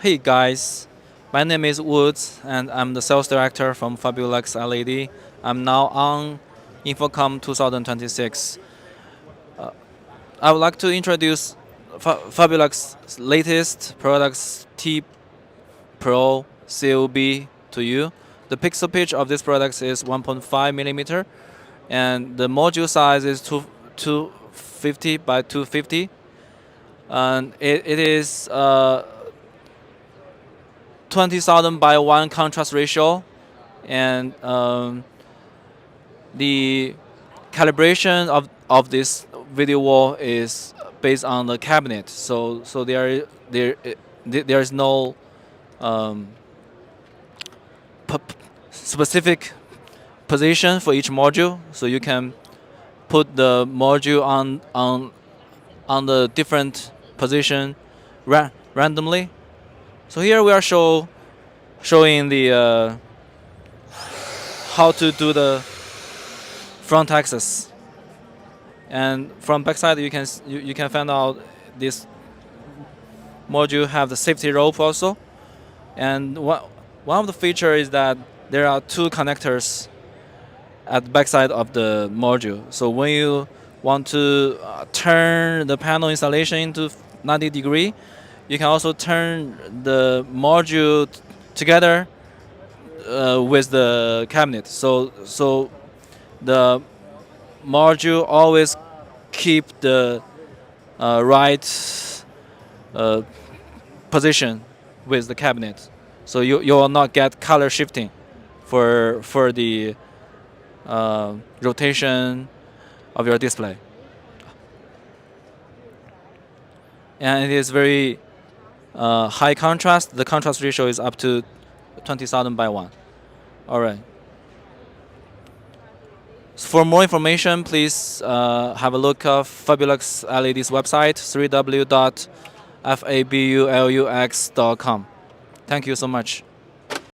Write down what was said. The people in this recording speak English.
Hey guys, my name is Woods and I'm the sales director from FABULUX LED. I'm now on InfoComm 2026. I would like to introduce FABULUX's latest products T Pro COB to you. The pixel pitch of this product is 1.5 millimeter and the module size is 250 by 250 and it is 20,000 by 1 contrast ratio, and the calibration of this video wall is based on the cabinet. So there is no specific position for each module. So you can put the module on the different position randomly. So here we are showing the how to do the front axis, and from backside you can find out this module have the safety rope also, and one of the features is that there are two connectors at the backside of the module. So when you want to turn the panel installation into 90 degree, you can also turn the module together with the cabinet. So the module always keep the right position with the cabinet. So you will not get color shifting for the rotation of your display. And it is very high contrast. The contrast ratio is up to 20,000 by 1. All right. So for more information, please have a look at FABULUX LED's website, www.fabulux.com. Thank you so much.